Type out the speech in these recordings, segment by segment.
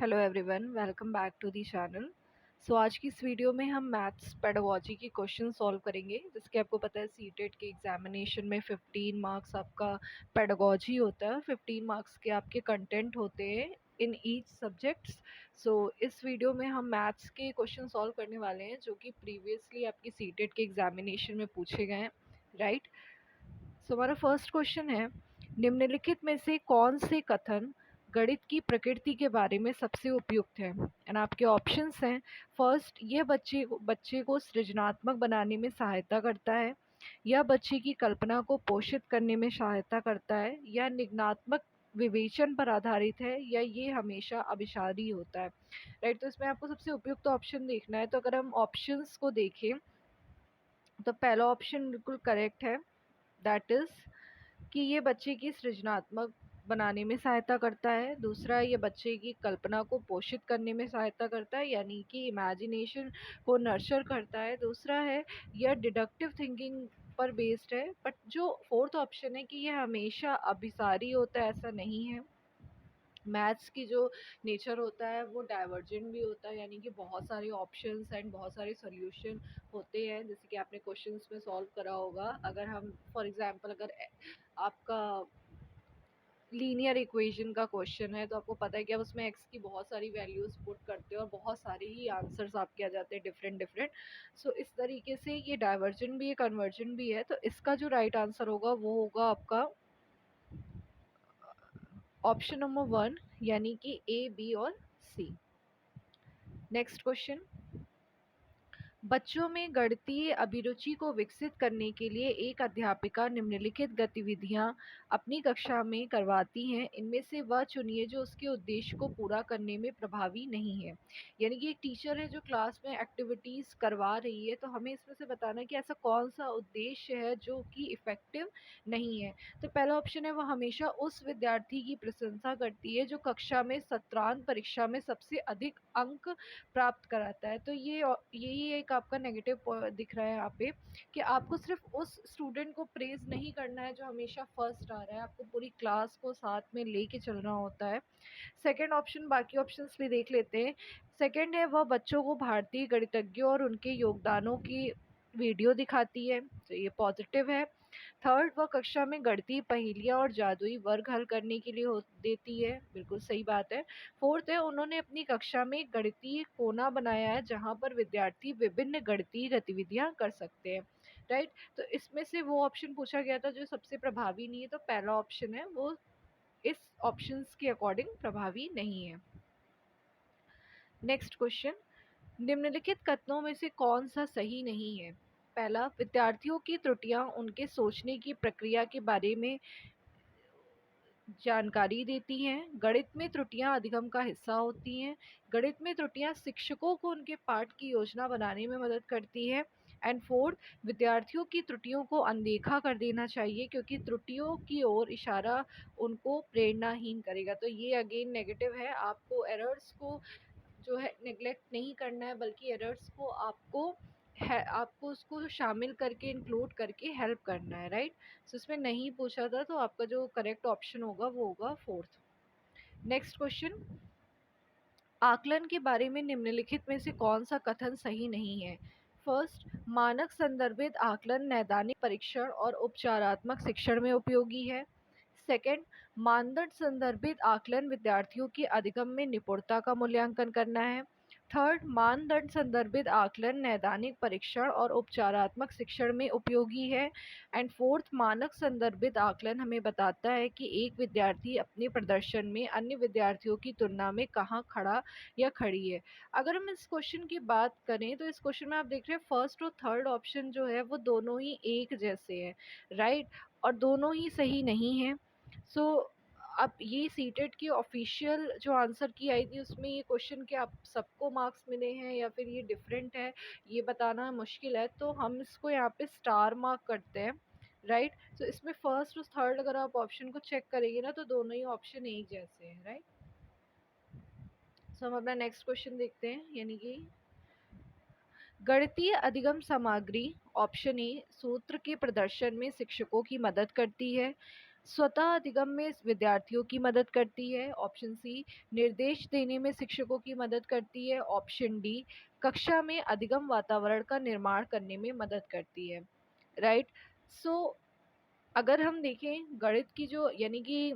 Hello everyone, welcome back to the channel. आज की इस वीडियो में हम मैथ्स पेडागोजी की क्वेश्चन सॉल्व करेंगे। जिसके आपको पता है सीटेट के एग्जामिनेशन में 15 मार्क्स आपका पेडागोजी होता है, 15 मार्क्स के आपके कंटेंट होते हैं इन ईच सब्जेक्ट्स। इस वीडियो में हम मैथ्स के क्वेश्चन सॉल्व करने वाले हैं जो कि प्रीवियसली आपकी सीटेट के एग्जामिनेशन में पूछे गए हैं, राइट। हमारा फर्स्ट क्वेश्चन है, निम्नलिखित में से कौन से कथन गणित की प्रकृति के बारे में सबसे उपयुक्त है। एंड आपके ऑप्शंस हैं, फर्स्ट, यह बच्चे को सृजनात्मक बनाने में सहायता करता है, या बच्चे की कल्पना को पोषित करने में सहायता करता है, या निगनात्मक विवेचन पर आधारित है, या ये हमेशा अभिसारी होता है, राइट। तो इसमें आपको सबसे उपयुक्त ऑप्शन देखना है। तो अगर हम ऑप्शंस को देखें तो पहला ऑप्शन बिल्कुल करेक्ट है, दैट इज कि ये बच्चे की सृजनात्मक बनाने में सहायता करता है। दूसरा, ये बच्चे की कल्पना को पोषित करने में सहायता करता है, यानी कि इमेजिनेशन को नर्चर करता है। दूसरा है, यह डिडक्टिव थिंकिंग पर बेस्ड है। बट जो फोर्थ ऑप्शन है कि यह हमेशा अभिसारी होता है, ऐसा नहीं है। मैथ्स की जो नेचर होता है वो डाइवर्जेंट भी होता है, यानी कि बहुत सारे ऑप्शंस एंड बहुत सारे सॉल्यूशन होते हैं, जैसे कि आपने क्वेश्चंस में सॉल्व करा होगा। अगर हम फॉर एग्जांपल अगर आपका लीनियर इक्वेशन का क्वेश्चन है तो आपको पता है कि आप उसमें एक्स की बहुत सारी वैल्यूज पुट करते हो और बहुत सारे ही आंसर्स आपके आ जाते हैं डिफरेंट डिफरेंट। इस तरीके से ये डाइवर्जेंट भी है, कन्वर्जेंट भी है। तो इसका जो राइट आंसर होगा वो होगा आपका ऑप्शन नंबर 1, यानी कि ए, बी और सी। नेक्स्ट क्वेश्चन, बच्चों में गणितीय अभिरुचि को विकसित करने के लिए एक अध्यापिका निम्नलिखित गतिविधियां अपनी कक्षा में करवाती हैं, इनमें से वह चुनिए जो उसके उद्देश्य को पूरा करने में प्रभावी नहीं है। यानी कि एक टीचर है जो क्लास में एक्टिविटीज करवा रही है, तो हमें इसमें से बताना है कि ऐसा कौन सा उद्देश्य है जो कि इफेक्टिव नहीं है। तो पहला ऑप्शन है, वह हमेशा उस विद्यार्थी की प्रशंसा करती है जो कक्षा में सत्रांत परीक्षा में सबसे अधिक अंक प्राप्त कराता है। तो यही एक आपका नेगेटिव दिख रहा है यहाँ पे, कि आपको सिर्फ उस स्टूडेंट को प्रेज नहीं करना है जो हमेशा फर्स्ट आ रहा है, आपको पूरी क्लास को साथ में लेके चलना होता है। सेकंड ऑप्शन, बाकी ऑप्शंस भी देख लेते हैं। सेकंड है, वह बच्चों को भारतीय गणितज्ञों और उनके योगदानों की वीडियो दिखाती है, तो ये पॉजिटिव है। थर्ड, वह कक्षा में गणितीय पहेलियाँ और जादुई वर्ग हल करने के लिए देती है, बिल्कुल सही बात है। फोर्थ है, उन्होंने अपनी कक्षा में एक गणितीय कोना बनाया है जहाँ पर विद्यार्थी विभिन्न गणितीय गतिविधियाँ कर सकते हैं, राइट। तो इसमें से वो ऑप्शन पूछा गया था जो सबसे प्रभावी नहीं है, तो पहला ऑप्शन है वो इस ऑप्शंस के अकॉर्डिंग प्रभावी नहीं है। नेक्स्ट क्वेश्चन, निम्नलिखित कथनों में से कौन सा सही नहीं है। पहला, विद्यार्थियों की त्रुटियां उनके सोचने की प्रक्रिया के बारे में जानकारी देती हैं। गणित में त्रुटियां अधिगम का हिस्सा होती हैं। गणित में त्रुटियां शिक्षकों को उनके पाठ की योजना बनाने में मदद करती है। एंड फोर्थ, विद्यार्थियों की त्रुटियों को अनदेखा कर देना चाहिए क्योंकि त्रुटियों की ओर इशारा उनको प्रेरणाहीन करेगा। तो ये अगेन नेगेटिव है, आपको एरर्स को जो है नेग्लेक्ट नहीं करना है, बल्कि एरर्स को आपको उसको शामिल करके इंक्लूड करके हेल्प करना है, राइट। इसमें नहीं पूछा था, तो आपका जो करेक्ट ऑप्शन होगा वो होगा फोर्थ। नेक्स्ट क्वेश्चन, आकलन के बारे में निम्नलिखित में से कौन सा कथन सही नहीं है। फर्स्ट, मानक संदर्भित आकलन नैदानिक परीक्षण और उपचारात्मक शिक्षण में उपयोगी है। सेकंड, मानदंड संदर्भित आकलन विद्यार्थियों की अधिगम में निपुणता का मूल्यांकन करना है। थर्ड, मानदंड संदर्भित आकलन नैदानिक परीक्षण और उपचारात्मक शिक्षण में उपयोगी है। एंड फोर्थ, मानक संदर्भित आकलन हमें बताता है कि एक विद्यार्थी अपने प्रदर्शन में अन्य विद्यार्थियों की तुलना में कहाँ खड़ा या खड़ी है। अगर हम इस क्वेश्चन की बात करें तो इस क्वेश्चन में आप देख रहे हैं फर्स्ट और थर्ड ऑप्शन जो है वो दोनों ही एक जैसे हैं, राइट, और दोनों ही सही नहीं है। अब ये सीटेट की ऑफिशियल जो आंसर की आई थी उसमें ये क्वेश्चन के आप सबको मार्क्स मिले हैं या फिर ये डिफरेंट है, ये बताना मुश्किल है। तो हम इसको यहाँ पे स्टार मार्क करते हैं, राइट। इसमें फर्स्ट और थर्ड अगर आप ऑप्शन को चेक करेंगे ना तो दोनों ही ऑप्शन एक जैसे हैं, राइट। हम अपना नेक्स्ट क्वेश्चन देखते हैं, यानी कि गणितीय अधिगम सामग्री ऑप्शन ए सूत्र के प्रदर्शन में शिक्षकों की मदद करती है। स्वतः अधिगम में विद्यार्थियों की मदद करती है। ऑप्शन सी, निर्देश देने में शिक्षकों की मदद करती है। ऑप्शन डी, कक्षा में अधिगम वातावरण का निर्माण करने में मदद करती है। राइट। सो अगर हम देखें गणित की जो यानी कि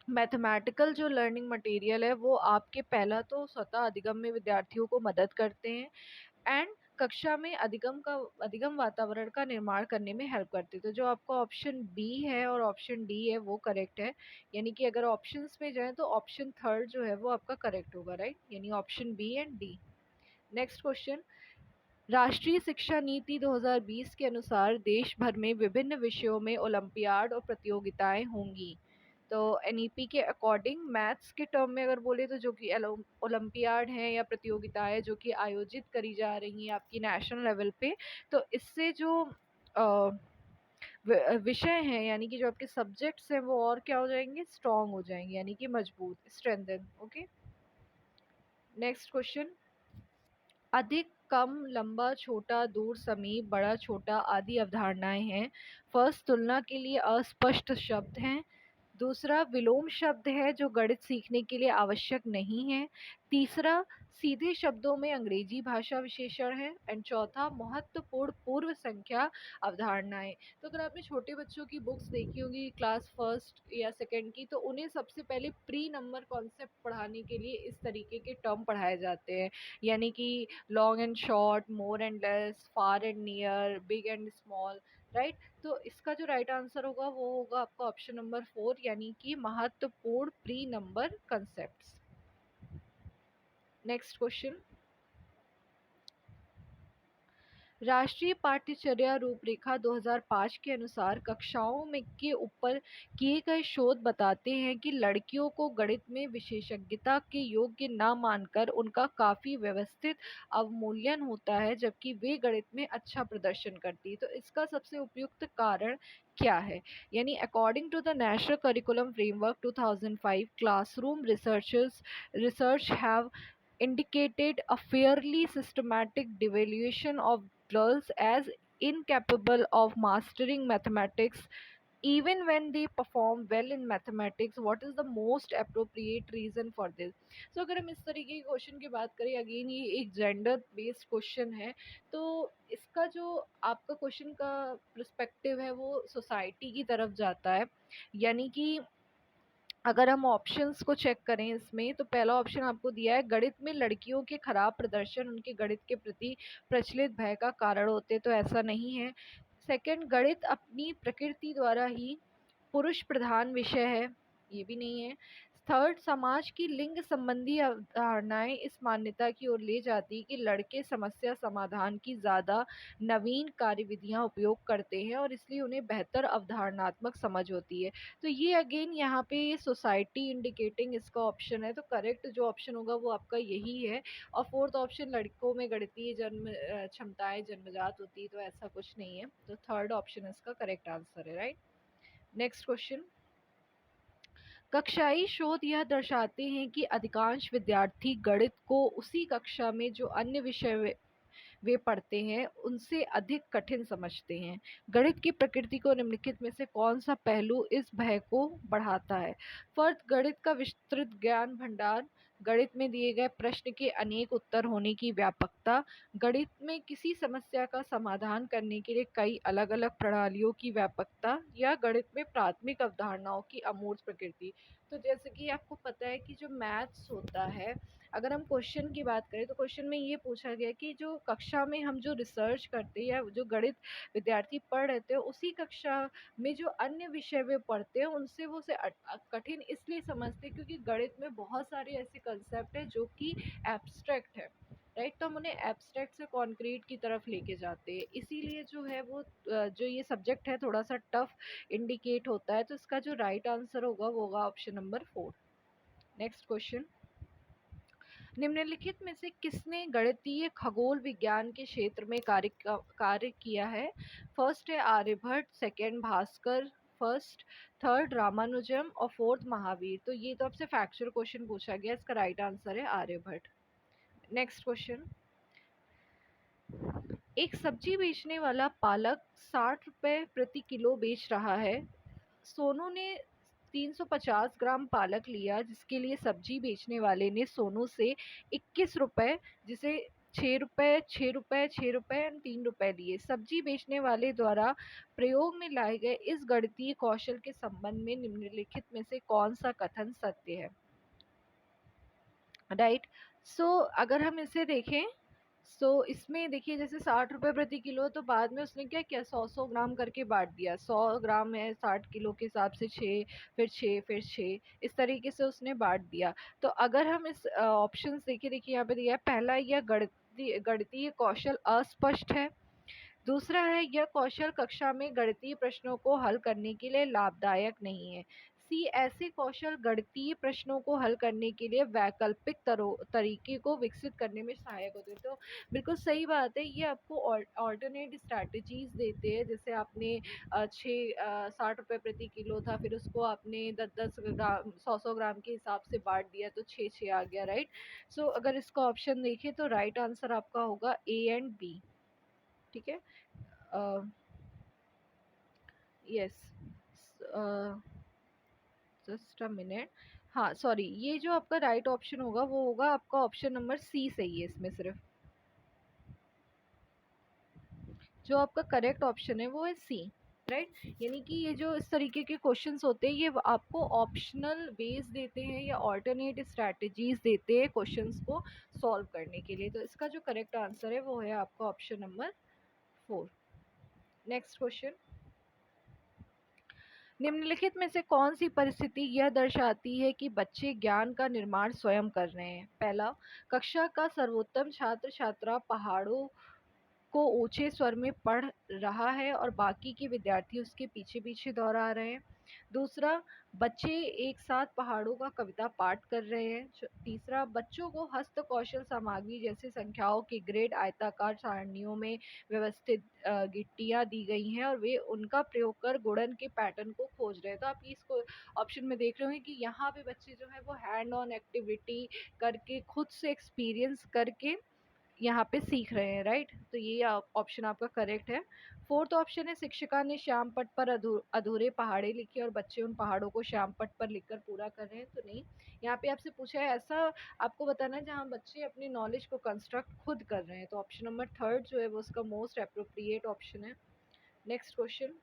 मैथमेटिकल जो लर्निंग मटेरियल है वो आपके पहला तो स्वतः अधिगम में विद्यार्थियों को मदद करते हैं एंड कक्षा में अधिगम वातावरण का निर्माण करने में हेल्प करते हैं। तो जो आपका ऑप्शन बी है और ऑप्शन डी है वो करेक्ट है। यानी कि अगर ऑप्शंस में जाएं तो ऑप्शन थर्ड जो है वो आपका करेक्ट होगा। राइट, यानी option B and D. Next question, राष्ट्रीय शिक्षा नीति 2020 के अनुसार देश भर में विभिन्न विषयों में ओलंपियाड और प्रतियोगिताएं होंगी। तो एनईपी के अकॉर्डिंग मैथ्स के टर्म में अगर बोले तो जो कि ओलंपियाड हैं या प्रतियोगिताएं जो कि आयोजित करी जा रही हैं आपकी नेशनल लेवल पे, तो इससे जो विषय हैं यानी कि जो आपके सब्जेक्ट्स हैं वो और क्या हो जाएंगे, स्ट्रॉन्ग हो जाएंगे, यानी कि मजबूत, स्ट्रेंथन। ओके। नेक्स्ट क्वेश्चन, अधिक, कम, लंबा, छोटा, दूर, समीप, बड़ा, छोटा आदि अवधारणाएं हैं। फर्स्ट, तुलना के लिए अस्पष्ट शब्द हैं। दूसरा, विलोम शब्द है जो गणित सीखने के लिए आवश्यक नहीं है। तीसरा, सीधे शब्दों में अंग्रेजी भाषा विशेषण है। एंड चौथा, महत्वपूर्ण पूर्व संख्या अवधारणाएं। तो अगर आपने छोटे बच्चों की बुक्स देखी होंगी क्लास फर्स्ट या सेकंड की, तो उन्हें सबसे पहले प्री नंबर कॉन्सेप्ट पढ़ाने के लिए इस तरीके के टर्म पढ़ाए जाते हैं, यानी कि long and short, more and less, far and near, big and small. Right. तो इसका जो राइट आंसर होगा वो होगा आपका ऑप्शन नंबर 4, यानी कि महत्वपूर्ण pre number concepts. Next question, राष्ट्रीय पाठ्यचर्या रूपरेखा 2005 के अनुसार कक्षाओं में के ऊपर किए गए शोध बताते हैं कि लड़कियों को गणित में विशेषज्ञता के योग्य न मानकर उनका काफी व्यवस्थित अवमूल्यन होता है, जबकि वे गणित में अच्छा प्रदर्शन करती है। तो इसका सबसे उपयुक्त कारण क्या है? यानी according to the national curriculum framework 2005, classroom research have indicated a fairly systematic devaluation of girls as incapable of mastering mathematics even when they perform well in mathematics. What is the most appropriate reason for this? So अगर हम इस तरीके के question की बात करें, again ये एक जेंडर बेस्ड क्वेश्चन है, तो इसका जो आपका क्वेश्चन का पर्सपेक्टिव है वो सोसाइटी की तरफ जाता है। यानी कि अगर हम ऑप्शंस को चेक करें इसमें, तो पहला ऑप्शन आपको दिया है गणित में लड़कियों के खराब प्रदर्शन उनके गणित के प्रति प्रचलित भय का कारण होते, तो ऐसा नहीं है। सेकंड, गणित अपनी प्रकृति द्वारा ही पुरुष प्रधान विषय है, ये भी नहीं है। थर्ड, समाज की लिंग संबंधी अवधारणाएं इस मान्यता की ओर ले जाती कि लड़के समस्या समाधान की ज़्यादा नवीन कार्यविधियां उपयोग करते हैं और इसलिए उन्हें बेहतर अवधारणात्मक समझ होती है। तो ये अगेन यहाँ पे ये सोसाइटी इंडिकेटिंग इसका ऑप्शन है, तो करेक्ट जो ऑप्शन होगा वो आपका यही है। और फोर्थ ऑप्शन, लड़कों में गणितीय जन्म क्षमताएं जन्मजात होती है, तो ऐसा कुछ नहीं है। तो थर्ड ऑप्शन इसका करेक्ट आंसर है। राइट। नेक्स्ट क्वेश्चन, कक्षाई शोध यह दर्शाते हैं कि अधिकांश विद्यार्थी गणित को उसी कक्षा में जो अन्य विषय वे पढ़ते हैं उनसे अधिक कठिन समझते हैं। गणित की प्रकृति को निम्नलिखित में से कौन सा पहलू इस भय को बढ़ाता है? फर्स्ट, गणित का विस्तृत ज्ञान भंडार, गणित में दिए गए प्रश्न के अनेक उत्तर होने की व्यापकता, गणित में किसी समस्या का समाधान करने के लिए कई अलग अलग प्रणालियों की व्यापकता, या गणित में प्राथमिक अवधारणाओं की अमूर्त प्रकृति। तो जैसे कि आपको पता है कि जो मैथ्स होता है, अगर हम क्वेश्चन की बात करें तो क्वेश्चन में ये पूछा गया कि जो कक्षा में हम जो रिसर्च करते हैं या जो गणित विद्यार्थी पढ़ रहे थे उसी कक्षा में जो अन्य विषय वे पढ़ते हैं उनसे वो उसे कठिन इसलिए समझते हैं क्योंकि गणित में बहुत सारे ऐसे कंसेप्ट है जो कि एब्स्ट्रैक्ट है। राइट। तो हम उन्हें एब्स्ट्रैक्ट से कॉन्क्रीट की तरफ लेके जाते हैं, इसीलिए जो है वो जो ये सब्जेक्ट है थोड़ा सा टफ इंडिकेट होता है। तो इसका जो राइट आंसर होगा वो होगा ऑप्शन नंबर 4। नेक्स्ट क्वेश्चन, निम्नलिखित में से किसने गणितीय खगोल विज्ञान के क्षेत्र में कार्य किया है? फर्स्ट है Aryabhatta, second Bhaskar, first, third Ramanujam और फोर्थ महावीर। तो ये तो आपसे फैक्चुअल क्वेश्चन पूछा गया, इसका राइट आंसर है आर्यभट्ट। नेक्स्ट क्वेश्चन, एक सब्जी बेचने वाला पालक 60 रुपए प्रति किलो बेच रहा है। सोनू ने 350 ग्राम पालक लिया, जिसके लिए सब्जी बेचने वाले ने सोनू से 21 रुपए, जिसे 6 रुपए, 6 रुपए, 6 रुपए एंड 3 रुपए लिए। सब्जी बेचने वाले द्वारा प्रयोग में लाए गए इस गणितीय कौशल के संबंध में निम्नलिखित में से कौन सा कथन सत्य है? राइट। सो अगर हम इसे देखें, सो इसमें देखिए जैसे 60 रुपए प्रति किलो, तो बाद में उसने क्या किया, 100 100 ग्राम करके बांट दिया। 100 ग्राम है 60 किलो के हिसाब से 6, फिर 6, फिर 6, इस तरीके से उसने बांट दिया। तो अगर हम इस ऑप्शन देखिए, देखिए यहाँ पे दिया है, पहला यह गणितीय गणितीय कौशल अस्पष्ट है। दूसरा है, यह कौशल कक्षा में गणितीय प्रश्नों को हल करने के लिए लाभदायक नहीं है। सी, ऐसे कौशल गणितीय प्रश्नों को हल करने के लिए वैकल्पिक तरीके को विकसित करने में सहायक होते हैं। तो बिल्कुल सही बात है, ये आपको ऑल्टरनेट स्ट्रैटेजीज देते हैं। जैसे आपने 60 रुपए प्रति किलो था, फिर उसको आपने 10 10 ग्राम 100 100 ग्राम के हिसाब से बांट दिया, तो 6 6 आ गया, राइट। सो अगर इसका ऑप्शन देखें तो राइट आंसर आपका होगा ए एंड बी। ठीक है। Yes, just a minute. हाँ सॉरी, ये जो आपका राइट ऑप्शन होगा वो होगा आपका ऑप्शन नंबर सी सही है इसमें सिर्फ। जो आपका करेक्ट ऑप्शन है वो है सी, राइट। यानी कि ये जो इस तरीके के क्वेश्चंस होते हैं, ये आपको ऑप्शनल वेज देते हैं या ऑल्टरनेट स्ट्रैटेजीज देते हैं क्वेश्चंस को सॉल्व करने के लिए। तो इसका जो करेक्ट आंसर है वो है आपका ऑप्शन नंबर 4। नेक्स्ट क्वेश्चन, निम्नलिखित में से कौन सी परिस्थिति यह दर्शाती है कि बच्चे ज्ञान का निर्माण स्वयं कर रहे हैं? पहला, कक्षा का सर्वोत्तम छात्र छात्रा पहाड़ों को ऊंचे स्वर में पढ़ रहा है और बाकी के विद्यार्थी उसके पीछे पीछे दोहरा रहे हैं। दूसरा, बच्चे एक साथ पहाड़ों का कविता पाठ कर रहे हैं। तीसरा, बच्चों को हस्त कौशल सामग्री जैसे संख्याओं के ग्रेड आयताकार सारणियों में व्यवस्थित गिट्टियां दी गई हैं और वे उनका प्रयोग कर गुणन के पैटर्न को खोज रहे हैं। तो आप इसको ऑप्शन में देख रहे होंगे कि यहाँ पे बच्चे जो है वो हैंड ऑन एक्टिविटी करके, खुद से एक्सपीरियंस करके यहाँ पे सीख रहे हैं, राइट। तो ये ऑप्शन आपका करेक्ट है। फोर्थ ऑप्शन है, शिक्षिका ने श्याम पट्ट पर अधूरे पहाड़े लिखे और बच्चे उन पहाड़ों को श्याम पट्ट पर लिखकर पूरा कर रहे हैं। तो नहीं, यहाँ पे आपसे पूछा है ऐसा आपको बताना है जहाँ बच्चे अपनी नॉलेज को कंस्ट्रक्ट खुद कर रहे हैं। तो ऑप्शन नंबर थर्ड जो है वो उसका मोस्ट अप्रोप्रिएट ऑप्शन है। नेक्स्ट क्वेश्चन,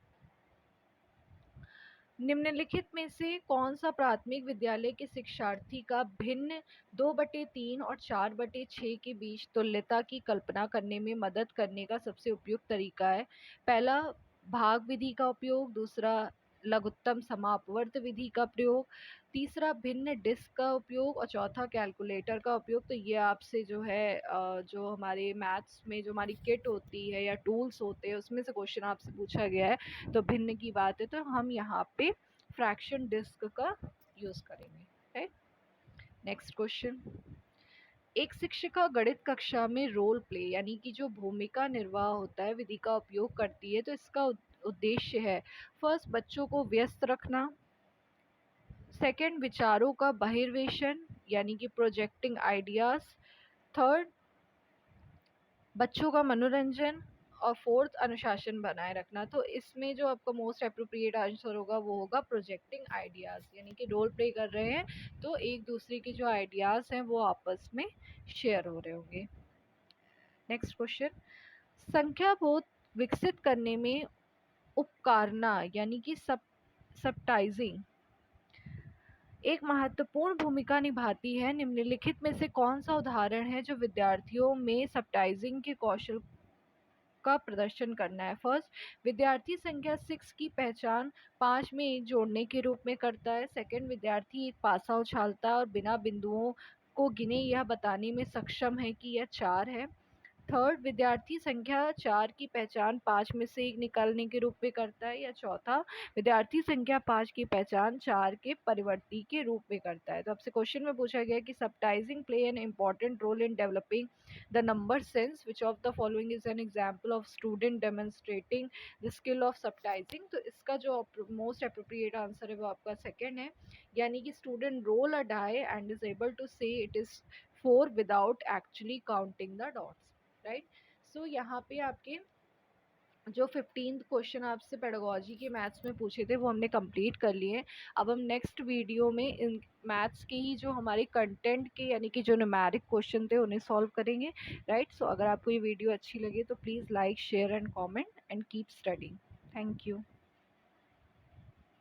निम्नलिखित में से कौन सा प्राथमिक विद्यालय के शिक्षार्थी का भिन्न 2/3 और 4/6 के बीच तुल्यता की कल्पना करने में मदद करने का सबसे उपयुक्त तरीका है? पहला, भाग विधि का उपयोग। दूसरा, लघुत्तम समापवर्त विधि का प्रयोग। तीसरा, भिन्न डिस्क का उपयोग। और चौथा, कैलकुलेटर का उपयोग। तो ये आपसे जो है जो हमारे मैथ्स में जो हमारी किट होती है या टूल्स होते हैं उसमें से क्वेश्चन आपसे पूछा गया है। तो भिन्न की बात है तो हम यहाँ पे फ्रैक्शन डिस्क का यूज करेंगे, राइट। नेक्स्ट क्वेश्चन, एक शिक्षिका गणित कक्षा में रोल प्ले यानी कि जो भूमिका निर्वाह होता है विधि का उपयोग करती है। तो इसका उद्देश्य है, फर्स्ट, बच्चों को व्यस्त रखना। सेकंड, विचारों का बहिर्वेशन यानी कि प्रोजेक्टिंग आइडियाज। थर्ड, बच्चों का मनोरंजन। और फोर्थ, अनुशासन बनाए रखना। तो इसमें जो आपका मोस्ट अप्रोप्रिएट आंसर होगा वो होगा प्रोजेक्टिंग आइडियाज, यानी कि रोल प्ले कर रहे हैं तो एक दूसरे के जो आइडियाज हैं वो आपस में शेयर हो रहे होंगे। नेक्स्ट क्वेश्चन, संख्या बोध विकसित करने में उपकारना यानी कि सबटाइजिंग एक महत्वपूर्ण भूमिका निभाती है। निम्नलिखित में से कौन सा उदाहरण है जो विद्यार्थियों में सबटाइजिंग के कौशल का प्रदर्शन करना है? फर्स्ट, विद्यार्थी संख्या 6 की पहचान 5 में 1 जोड़ने के रूप में करता है। सेकंड, विद्यार्थी एक पासा उछालता है और बिना बिंदुओं को गिने यह बताने में सक्षम है कि यह 4 है। थर्ड, विद्यार्थी संख्या 4 की पहचान 5 में से 1 निकालने के रूप में करता है। या चौथा, विद्यार्थी संख्या 5 की पहचान 4 के परिवर्ती के रूप में करता है। तो आपसे क्वेश्चन में पूछा गया कि subitising play an important role in developing the number sense, which of the following is an example of student demonstrating the skill of subitising. तो इसका जो मोस्ट अप्रोप्रिएट आंसर है वो आपका सेकेंड है, यानी कि student roll a die and is able to say it is 4 without actually counting the dots, right. So यहाँ पे आपके जो 15th क्वेश्चन आपसे पेडागोजी के मैथ्स में पूछे थे वो हमने कंप्लीट कर लिए हैं। अब हम नेक्स्ट वीडियो में इन मैथ्स के ही जो हमारे कंटेंट के यानी कि जो न्यूमेरिक क्वेश्चन थे उन्हें सॉल्व करेंगे। राइट, सो अगर आपको ये वीडियो अच्छी लगे तो please like share and comment and keep studying. Thank you.